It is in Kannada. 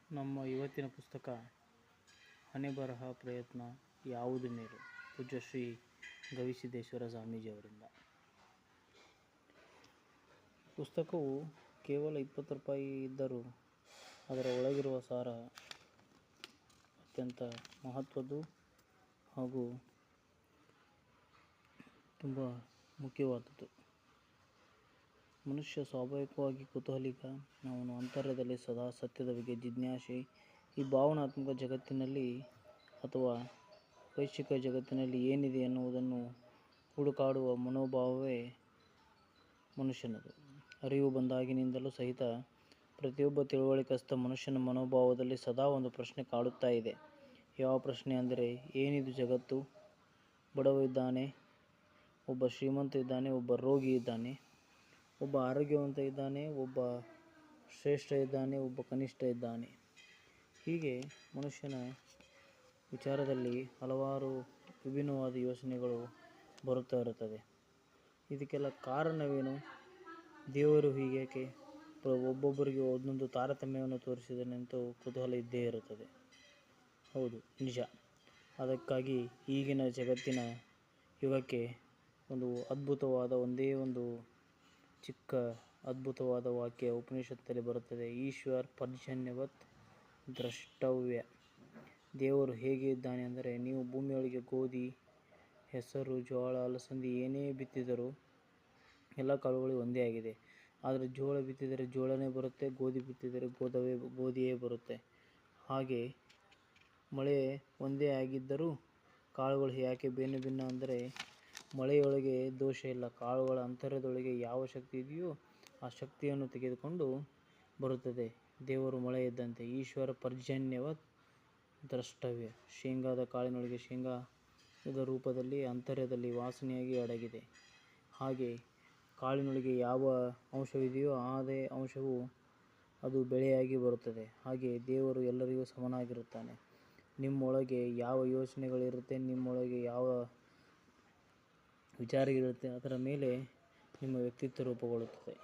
ನಮ್ಮ ಇವತ್ತಿನ ಪುಸ್ತಕ ಹಣೆಬರಹ ಪ್ರಯತ್ನ ಯಾವುದು ಮೇಲು, ಪೂಜ್ಯ ಶ್ರೀ ಗವಿಸಿದ್ದೇಶ್ವರ ಸ್ವಾಮೀಜಿಯವರಿಂದ. ಪುಸ್ತಕವು ಕೇವಲ 20 ರೂಪಾಯಿ ಇದ್ದರೂ ಅದರ ಒಳಗಿರುವ ಸಾರ ಅತ್ಯಂತ ಮಹತ್ವದ್ದು ಹಾಗೂ ತುಂಬ ಮುಖ್ಯವಾದದ್ದು. ಮನುಷ್ಯ ಸ್ವಾಭಾವಿಕವಾಗಿ ಕುತೂಹಲಿಕ, ಅವನು ಅಂತರ್ಯದಲ್ಲಿ ಸದಾ ಸತ್ಯದ ಬಗ್ಗೆ ಜಿಜ್ಞಾಸೆ. ಈ ಭಾವನಾತ್ಮಕ ಜಗತ್ತಿನಲ್ಲಿ ಅಥವಾ ವೈಶ್ವಿಕ ಜಗತ್ತಿನಲ್ಲಿ ಏನಿದೆ ಎನ್ನುವುದನ್ನು ಹುಡುಕಾಡುವ ಮನೋಭಾವವೇ ಮನುಷ್ಯನದು. ಅರಿವು ಬಂದಾಗಿನಿಂದಲೂ ಸಹಿತ ಪ್ರತಿಯೊಬ್ಬ ತಿಳುವಳಿಕಸ್ಥ ಮನುಷ್ಯನ ಮನೋಭಾವದಲ್ಲಿ ಸದಾ ಒಂದು ಪ್ರಶ್ನೆ ಕಾಡುತ್ತಾ ಇದೆ. ಯಾವ ಪ್ರಶ್ನೆ ಅಂದರೆ, ಏನಿದು ಜಗತ್ತು? ಬಡವ ಇದ್ದಾನೆ, ಒಬ್ಬ ಶ್ರೀಮಂತ ಇದ್ದಾನೆ, ಒಬ್ಬ ರೋಗಿ ಇದ್ದಾನೆ, ಒಬ್ಬ ಆರೋಗ್ಯವಂತ ಇದ್ದಾನೆ, ಒಬ್ಬ ಶ್ರೇಷ್ಠ ಇದ್ದಾನೆ, ಒಬ್ಬ ಕನಿಷ್ಠ ಇದ್ದಾನೆ. ಹೀಗೆ ಮನುಷ್ಯನ ವಿಚಾರದಲ್ಲಿ ಹಲವಾರು ವಿಭಿನ್ನವಾದ ಯೋಚನೆಗಳು ಬರುತ್ತಾ ಇರುತ್ತದೆ. ಇದಕ್ಕೆಲ್ಲ ಕಾರಣವೇನು? ದೇವರು ಹೀಗೇಕೆ ಒಬ್ಬೊಬ್ಬರಿಗೆ ಒಂದೊಂದು ತಾರತಮ್ಯವನ್ನು ತೋರಿಸಿದನೆಂತೂ ಕುತೂಹಲ ಇದ್ದೇ ಇರುತ್ತದೆ. ಹೌದು, ನಿಜ. ಅದಕ್ಕಾಗಿ ಈಗಿನ ಜಗತ್ತಿನ ಯುಗಕ್ಕೆ ಒಂದು ಅದ್ಭುತವಾದ ಒಂದೇ ಒಂದು ಚಿಕ್ಕ ಅದ್ಭುತವಾದ ವಾಕ್ಯ ಉಪನಿಷತ್ತಿನಲ್ಲಿ ಬರುತ್ತದೆ. ಈಶ್ವರ್ ಪರ್ಜನ್ಯವತ್ ದ್ರಷ್ಟವ್ಯ. ದೇವರು ಹೇಗೆ ಇದ್ದಾನೆ ಅಂದರೆ, ನೀವು ಭೂಮಿಯೊಳಗೆ ಗೋಧಿ, ಹೆಸರು, ಜೋಳ, ಅಲಸಂದಿ ಏನೇ ಬಿತ್ತಿದರೂ ಎಲ್ಲ ಕಾಳುಗಳು ಒಂದೇ ಆಗಿದೆ. ಆದರೆ ಜೋಳ ಬಿತ್ತಿದರೆ ಜೋಳನೇ ಬರುತ್ತೆ, ಗೋಧಿ ಬಿತ್ತಿದರೆ ಗೋಧಿಯೇ ಬರುತ್ತೆ. ಹಾಗೆ ಮಳೆ ಒಂದೇ ಆಗಿದ್ದರೂ ಕಾಳುಗಳು ಯಾಕೆ ಭಿನ್ನ ಭಿನ್ನ ಅಂದರೆ, ಮಳೆಯೊಳಗೆ ದೋಷ ಇಲ್ಲ, ಕಾಳುಗಳ ಅಂತರ್ಯದೊಳಗೆ ಯಾವ ಶಕ್ತಿ ಇದೆಯೋ ಆ ಶಕ್ತಿಯನ್ನು ತೆಗೆದುಕೊಂಡು ಬರುತ್ತದೆ. ದೇವರು ಮಳೆ ಇದ್ದಂತೆ. ಈಶ್ವರ ಪರ್ಜನ್ಯವತ್ ದ್ರಷ್ಟವ್ಯ. ಶೇಂಗಾದ ಕಾಳಿನೊಳಗೆ ಶೇಂಗಾದ ರೂಪದಲ್ಲಿ ಅಂತರ್ಯದಲ್ಲಿ ವಾಸನೆಯಾಗಿ ಅಡಗಿದೆ. ಹಾಗೆ ಕಾಳಿನೊಳಗೆ ಯಾವ ಅಂಶವಿದೆಯೋ ಅದೇ ಅಂಶವು ಅದು ಬೆಳೆಯಾಗಿ ಬರುತ್ತದೆ. ಹಾಗೆ ದೇವರು ಎಲ್ಲರಿಗೂ ಸಮನಾಗಿರುತ್ತಾನೆ. ನಿಮ್ಮೊಳಗೆ ಯಾವ ಯೋಚನೆಗಳಿರುತ್ತೆ, ನಿಮ್ಮೊಳಗೆ ಯಾವ ವಿಚಾರಗಳಿರುತ್ತೆ, ಅದರ ಮೇಲೆ ನಿಮ್ಮ ವ್ಯಕ್ತಿತ್ವ ರೂಪುಗೊಳ್ಳುತ್ತದೆ.